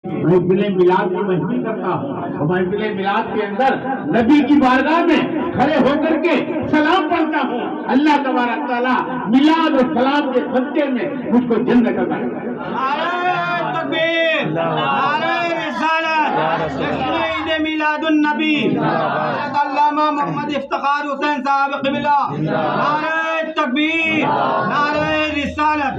محفل میلاد کی محفل کرتا ہوں اور محفل میلاد کے اندر نبی کی بارگاہ میں کھڑے ہو کر کے سلام پڑھتا ہوں. اللہ تبارک تعالیٰ میلاد اور سلام کے صدقے میں مجھ کو جنت عطا کرے. نعرہ تکبیر، نعرہ رسالت، عید میلاد النبی، حضرت علامہ محمد افتخار حسین صاحب قبلہ. نعرہ تکبیر، نعرہ رسالت.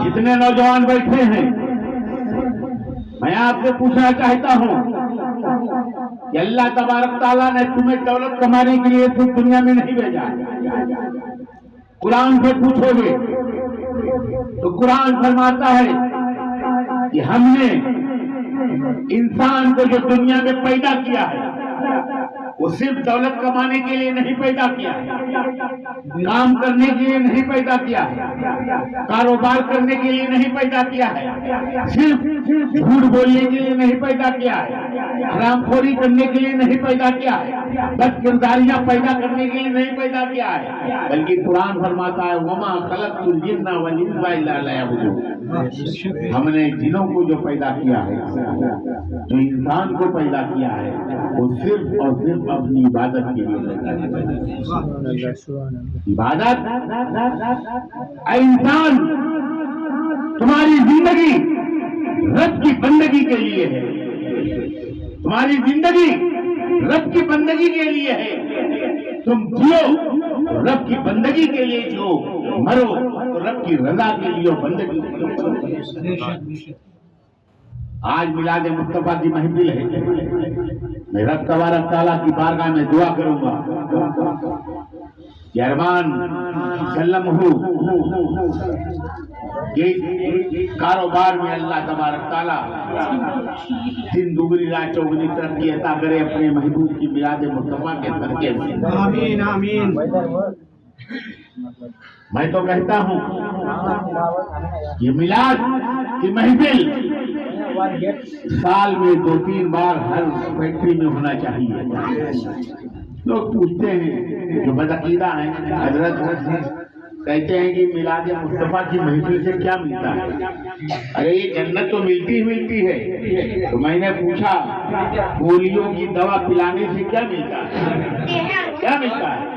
جتنے نوجوان بیٹھے ہیں میں آپ سے پوچھنا چاہتا ہوں کہ اللہ تبارک تعالیٰ نے تمہیں دولت کمانے کے لیے صرف دنیا میں نہیں بھیجا. قرآن سے پوچھو گے تو قرآن فرماتا ہے کہ ہم نے انسان کو جو دنیا میں پیدا کیا ہے وہ صرف دولت کمانے کے لیے نہیں پیدا کیا ہے، کام کرنے کے لیے نہیں پیدا کیا ہے، کاروبار کرنے کے لیے نہیں پیدا کیا ہے، صرف جھوٹ بولنے کے لیے نہیں پیدا کیا ہے، حرام خوری کرنے کے لیے نہیں پیدا کیا ہے، بد کرداریاں پیدا کرنے کے لیے نہیں پیدا کیا ہے، بلکہ قرآن فرماتا ہے وما خلقت الجن والانس الا لیعبدون. ہم نے جنوں کو جو پیدا کیا ہے، جو انسان کو پیدا کیا ہے، وہ صرف اور صرف اپنی عبادت کے لیے پیدا کیا ہے. عبادت. اے انسان، تمہاری زندگی رب کی بندگی کے لیے ہے. تمہاری زندگی رب کی بندگی کے لیے ہے. تم جیو رب کی بندگی کے لیے جیو، مرو تو رب کی رضا کے لیے بندگی کے لیے. آج میلاد مصطفیٰ کی محفل ہے. میں رب تبارک تعالیٰ کی بارگاہ میں دعا کروں گا کہ ارمان سلم ہو کہ کاروبار میں اللہ تبارک تعالیٰ دن دوگنی رات چوگنی ترقی عطا کرے اپنے محبوب کی میلاد مصطفیٰ کے صدقے سے. آمین آمین. میں تو کہتا ہوں یہ میلاد کی محفل سال میں 2-3 بار ہر فیکٹری میں ہونا چاہیے. لوگ پوچھتے ہیں جو بدعقیدہ ہیں، حضرت کہتے ہیں کہ میلاد مصطفیٰ کی محفل سے کیا ملتا ہے؟ ارے یہ جنت تو ملتی ہی ملتی ہے. تو میں نے پوچھا پولیو کی دوا پلانے سے کیا ملتا ہے؟ کیا ملتا ہے؟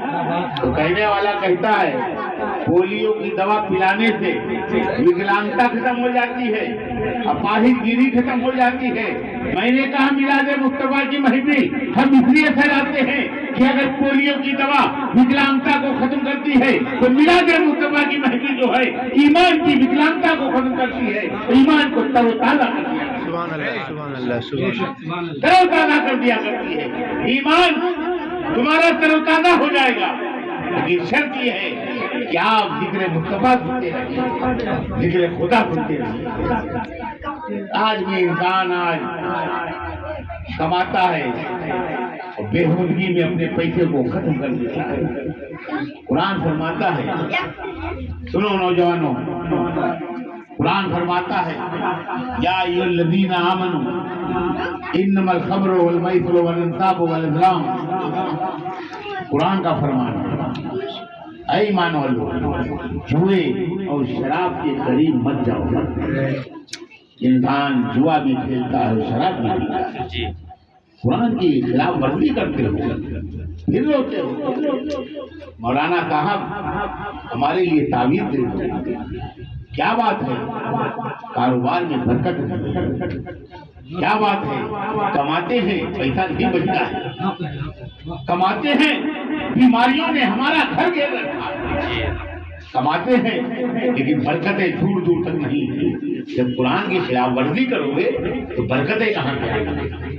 تو کہنے والا کہتا ہے پولیو کی دوا پلانے سے وکلانگتا ختم ہو جاتی ہے، اپاہج گیری ختم ہو جاتی ہے. میں نے کہا میلاد مصطفیٰ کی محفل ہم اس لیے پھیلاتے ہیں کہ اگر پولیو کی دوا وکلانگتا کو ختم کرتی ہے تو میلاد مصطفیٰ کی محفل جو ہے ایمان کی وکلانگتا کو ختم کرتی ہے، ایمان کو تر و تازہ کر دیا تر و تازہ کر دیا کرتی ہے. ایمان تمہارا تر و تازہ ہو جائے گا، لیکن شرط یہ ہے کہ آپ ذکر مصطفیٰ سنتے رہیے، ذکر خدا سنتے رہیے. آج بھی انسان آج کماتا ہے اور بےہودگی میں اپنے پیسے کو ختم کر دیتا ہے. قرآن فرماتا ہے، سنو نوجوانوں، قرآن فرماتا ہے یا ایھا الذین آمنوا انما الخمر والمیسر والانصاب والازلام. قرآن کا فرمان ہے اے ایمان والو، جوئے اور شراب کے قریب مت جاؤ. انسان جوا بھی کھیلتا ہے اور شراب بھی پیتا ہے، قرآن کی خلاف ورزی کرتے ہو پھر روتے ہو. مولانا صاحب ہمارے لیے تعویذ دے دو. کیا بات ہے، کاروبار میں برکت ہے. کیا بات ہے، کماتے ہیں پیسہ نہیں بچتا ہے، کماتے ہیں بیماریوں نے ہمارا گھر گھیر رکھا ہے. کماتے ہیں لیکن برکتیں دور دور تک نہیں. جب قرآن کی خلاف ورزی کرو گے تو برکتیں کہاں سے آئیں گی؟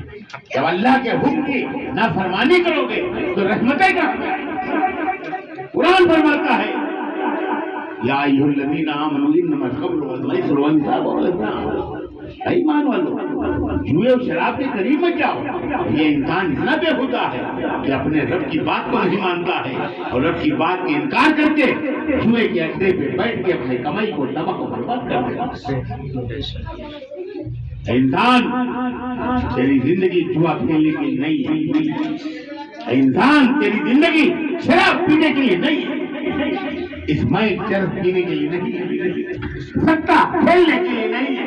جب اللہ کے حکم کی نافرمانی کرو گے تو رحمتیں کہاں سے آئیں گی؟ قرآن فرماتا ہے یا ایھا الذین آمنوا انما الخمر والمیسر والانصاب والازلام. ایمان والو، جوئے اور شراب کے قریب مت جاؤ. یہ انسان اتنا بےہودہ ہے کہ اپنے رب کی بات کو نہیں مانتا ہے اور رب کی بات کا انکار کر کے جوئے کے اڈے پہ بیٹھ کے اپنے کمائی کو تباہ و برباد کر دیتا ہے. انسان تیری زندگی جوا کھیلنے کے لیے نہیں ہے. انسان تیری زندگی شراب پینے کے لیے نہیں ہے، اسماعیل چرس پینے کے لیے نہیں ہے، سکہ کھیلنے کے لیے نہیں ہے.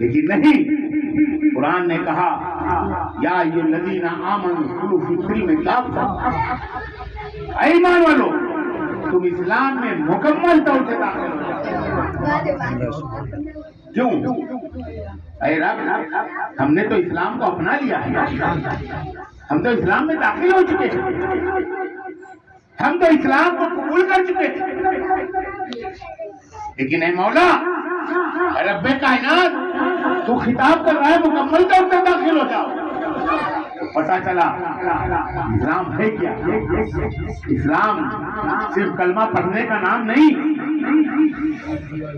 لیکن نہیں، قرآن نے کہا یا ایھا الذین آمنوا ادخلوا فی السلم کافۃ، اے ایمان والو تم اسلام میں مکمل طور سے داخل ہو جاؤ۔ کیوں؟ اے رب ہم نے تو اسلام کو اپنا لیا ہے، ہم تو اسلام میں داخل ہو چکے ہیں، ہم تو اسلام کو قبول کر چکے ہیں، لیکن اے مولا اے رب کائنات تو خطاب کر رہا ہے مکمل طور سے داخل ہو جاؤ۔ پتا چلا اسلام ہے کیا؟ اسلام صرف کلمہ پڑھنے کا نام نہیں،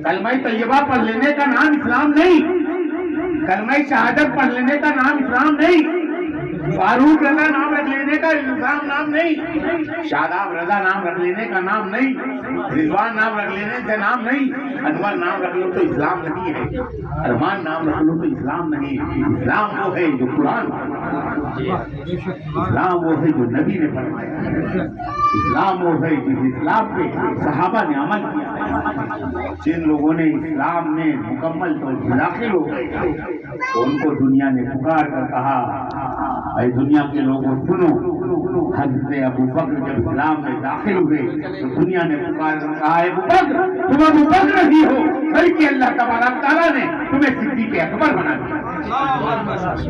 کلمہ طیبہ پڑھ لینے کا نام اسلام نہیں، کلمہ شہادت پڑھ لینے کا نام اسلام نہیں، فاروق رضا نام رکھ لینے کا اسلام نام نہیں، شاداب رضا نام رکھ لینے کا نام نہیں، رضوان نام رکھ لینے کا نام نہیں، انور نام رکھ لو تو اسلام نہیں ہے، ارمان نام رکھ لو تو اسلام نہیں ہے۔ اسلام وہ ہے جو قرآن، اسلام وہ ہے جو نبی نے فرمایا، اسلام وہ ہے جس اسلام پہ صحابہ نے عمل کیا۔ جن لوگوں نے اسلام میں مکمل طور سے داخل ہو گئے تو ان کو دنیا نے پکار کر کہا اے دنیا کے لوگوں سنو، حضرت ابو بکر جب اسلام میں داخل ہوئے تو دنیا نے پکار کر کہا اے ابو بکر تم ابو بکر ہی ہو، بلکہ اللہ تبارک تعالیٰ نے تمہیں صدیق اکبر بنا دیا۔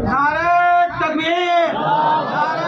نعرہ تکبیر، نعرہ